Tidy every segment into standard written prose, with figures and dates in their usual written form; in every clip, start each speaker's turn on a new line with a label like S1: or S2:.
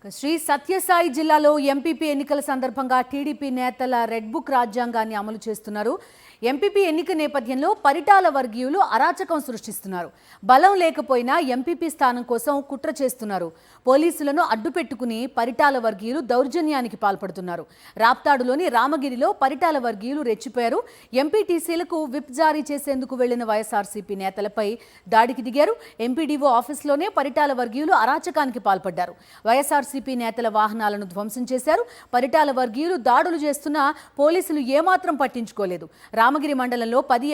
S1: శ్రీ సత్యసాయి జిల్లాలో ఎంపీపీ ఎన్నికల సందర్భంగా టీడీపీ నేతల రెడ్ బుక్ రాజ్యాంగాన్ని అమలు చేస్తున్నారు. ఎంపీపీ ఎన్నిక నేపథ్యంలో పరిటాల వర్గీయులు అరాచకం సృష్టిస్తున్నారు. బలం లేకపోయినా ఎంపీపీ స్థానం కోసం కుట్ర చేస్తున్నారు. పోలీసులను అడ్డుపెట్టుకుని పరిటాల వర్గీయులు దౌర్జన్యానికి పాల్పడుతున్నారు. రాప్తాడులోని రామగిరిలో పరిటాల వర్గీయులు రెచ్చిపోయారు. ఎంపీటీసీలకు విప్ జారీ చేసేందుకు వెళ్లిన వైఎస్ఆర్సీపీ నేతలపై దాడికి దిగారు. ఎంపీడీఓ ఆఫీసులోనే పరిటాల వర్గీయులు అరాచకానికి పాల్పడ్డారు. వైఎస్ఆర్సీపీ నేతల వాహనాలను ధ్వంసం చేశారు. పరిటాల వర్గీయులు దాడులు చేస్తున్నా పోలీసులు ఏమాత్రం పట్టించుకోలేదు. రామగిరి మండలంలో 10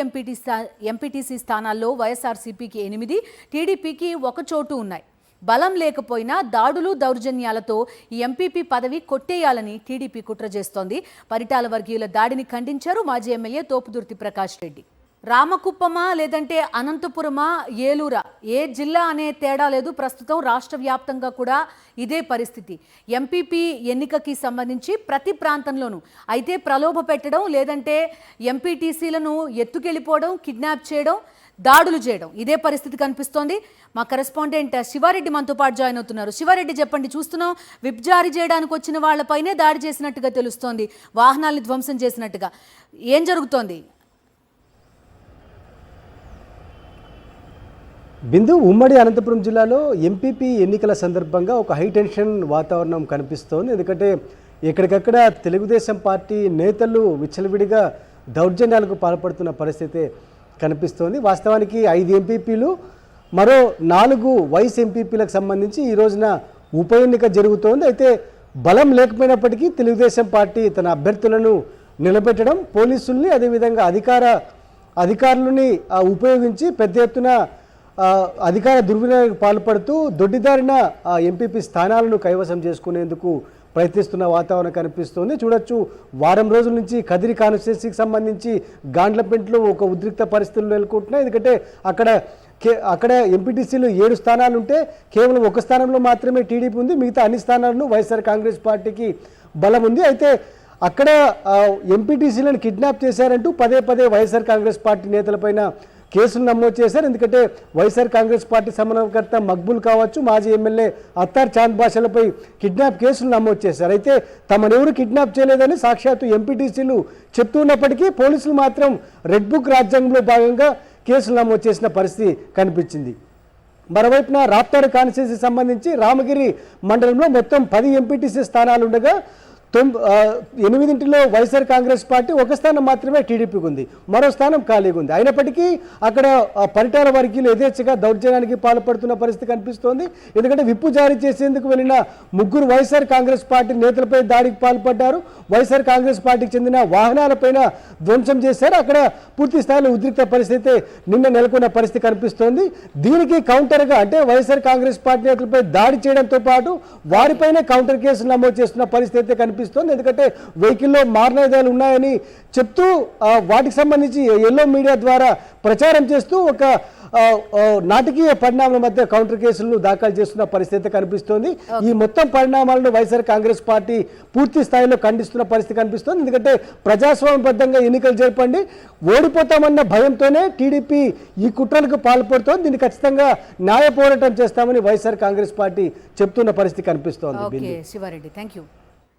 S1: ఎంపీటీసీ స్థానాల్లో వైఎస్ఆర్సీపీకి 8, టీడీపీకి 1 చోటు ఉన్నాయి. బలం లేకపోయినా దాడులు దౌర్జన్యాలతో ఈ ఎంపీపీ పదవి కొట్టేయాలని టీడీపీ కుట్ర చేస్తోంది. పరిటాల వర్గీయుల దాడిని ఖండించారు మాజీ ఎమ్మెల్యే తోపుదుర్తి ప్రకాష్ రెడ్డి. రామకుప్పమా లేదంటే అనంతపురమా ఏలూరా, ఏ జిల్లా అనే తేడా లేదు. ప్రస్తుతం రాష్ట్ర వ్యాప్తంగా కూడా ఇదే పరిస్థితి. ఎంపీపీ ఎన్నికకి సంబంధించి ప్రతి ప్రాంతంలోనూ అయితే ప్రలోభ పెట్టడం, లేదంటే ఎంపీటీసీలను ఎత్తుకెళ్ళిపోవడం, కిడ్నాప్ చేయడం, దాడులు చేయడం, ఇదే పరిస్థితి కనిపిస్తోంది. మా కరెస్పాండెంట్ శివారెడ్డి మనతో పాటు జాయిన్ అవుతున్నారు. శివారెడ్డి, చెప్పండి. చూస్తున్నాం, విప్ జారీ చేయడానికి వచ్చిన వాళ్ళపైనే దాడి చేసినట్టుగా తెలుస్తోంది, వాహనాల్ని ధ్వంసం చేసినట్టుగా. ఏం జరుగుతోంది?
S2: బిందు, ఉమ్మడి అనంతపురం జిల్లాలో ఎంపీపీ ఎన్నికల సందర్భంగా ఒక హైటెన్షన్ వాతావరణం కనిపిస్తోంది. ఎందుకంటే ఎక్కడికక్కడ తెలుగుదేశం పార్టీ నేతలు విచ్చలవిడిగా దౌర్జన్యాలకు పాల్పడుతున్న పరిస్థితి కనిపిస్తోంది. వాస్తవానికి 5 ఎంపీపీలు, మరో 4 వైస్ ఎంపీపీలకు సంబంధించి ఈ రోజున ఉప ఎన్నిక జరుగుతోంది. అయితే బలం లేకపోయినప్పటికీ తెలుగుదేశం పార్టీ తన అభ్యర్థులను నిలబెట్టడం, పోలీసుల్ని అదేవిధంగా అధికారులని ఉపయోగించి పెద్ద ఎత్తున అధికార దుర్వినియోగానికి పాల్పడుతూ దొడ్డిదారిన ఎంపీపీ స్థానాలను కైవసం చేసుకునేందుకు ప్రయత్నిస్తున్న వాతావరణం కనిపిస్తుంది. చూడొచ్చు, వారం రోజుల నుంచి కదిరి కాన్స్టిట్యున్సీకి సంబంధించి గాండ్లపెంట్లో ఒక ఉద్రిక్త పరిస్థితులు నెలకొంటున్నాయి. ఎందుకంటే అక్కడ ఎంపీటీసీలు 7 స్థానాలు ఉంటే కేవలం 1 స్థానంలో మాత్రమే టీడీపీ ఉంది. మిగతా అన్ని స్థానాలను వైఎస్ఆర్ కాంగ్రెస్ పార్టీకి బలం ఉంది. అయితే అక్కడ ఎంపీటీసీలను కిడ్నాప్ చేశారంటూ పదే వైఎస్ఆర్ కాంగ్రెస్ పార్టీ నేతలపైన కేసులు నమోదు చేశారు. ఎందుకంటే వైఎస్ఆర్ కాంగ్రెస్ పార్టీ సమన్వయకర్త మక్బూల్ కావచ్చు, మాజీ ఎమ్మెల్యే అత్తార్ చాంద్ బాషాలపై కిడ్నాప్ కేసులు నమోదు చేశారు. అయితే తమనెవరు కిడ్నాప్ చేయలేదని సాక్షాత్తు ఎంపీటీసీలు చెప్తున్నప్పటికీ పోలీసులు మాత్రం రెడ్ బుక్ రాజ్యాంగంలో భాగంగా కేసులు నమోదు చేసిన పరిస్థితి కనిపించింది. మరోవైపున రాప్తాడు కాన్స్టిట్యున్సీకి సంబంధించి రామగిరి మండలంలో మొత్తం 10 ఎంపీటీసీ స్థానాలు ఉండగా 8 వైఎస్ఆర్ కాంగ్రెస్ పార్టీ 1 స్థానం మాత్రమే టీడీపీకి ఉంది, మరో స్థానం ఖాళీగా ఉంది. అయినప్పటికీ అక్కడ పరిటాల వర్గీయులు యథేచ్ఛగా దౌర్జన్యానికి పాల్పడుతున్న పరిస్థితి కనిపిస్తోంది. ఎందుకంటే విప్పు జారీ చేసేందుకు వెళ్ళిన 3 వైఎస్ఆర్ కాంగ్రెస్ పార్టీ నేతలపై దాడికి పాల్పడ్డారు. వైఎస్ఆర్ కాంగ్రెస్ పార్టీకి చెందిన వాహనాలపైన ధ్వంసం చేశారు. అక్కడ పూర్తి స్థాయిలో ఉద్రిక్త పరిస్థితి నిన్న నెలకొన్న పరిస్థితి కనిపిస్తోంది. దీనికి కౌంటర్గా అంటే వైఎస్ఆర్ కాంగ్రెస్ పార్టీ నేతలపై దాడి చేయడంతో పాటు వారిపైనే కౌంటర్ కేసులు నమోదు చేస్తున్న పరిస్థితి కనిపిస్తుంది. ఎందుకంటే వెహికల్లో మారణాయుధాలు ఉన్నాయని చెప్తూ వాటికి సంబంధించి ఎల్లో మీడియా ద్వారా ప్రచారం చేస్తూ ఒక నాటకీయ పరిణామాల మధ్య కౌంటర్ కేసులను దాఖలు చేస్తున్న పరిస్థితి కనిపిస్తోంది. ఈ మొత్తం పరిణామాలను వైఎస్ఆర్ కాంగ్రెస్ పార్టీ పూర్తి స్థాయిలో ఖండిస్తున్న పరిస్థితి కనిపిస్తోంది. ఎందుకంటే ప్రజాస్వామ్యబద్ధంగా ఎన్నికలు జరపండి, ఓడిపోతామన్న భయంతోనే టీడీపీ ఈ కుట్రలకు పాల్పడుతోంది. దీన్ని ఖచ్చితంగా న్యాయ పోరాటం చేస్తామని వైఎస్ఆర్ కాంగ్రెస్ పార్టీ చెప్తున్న పరిస్థితి కనిపిస్తోంది.
S1: Siva Reddy, thank you.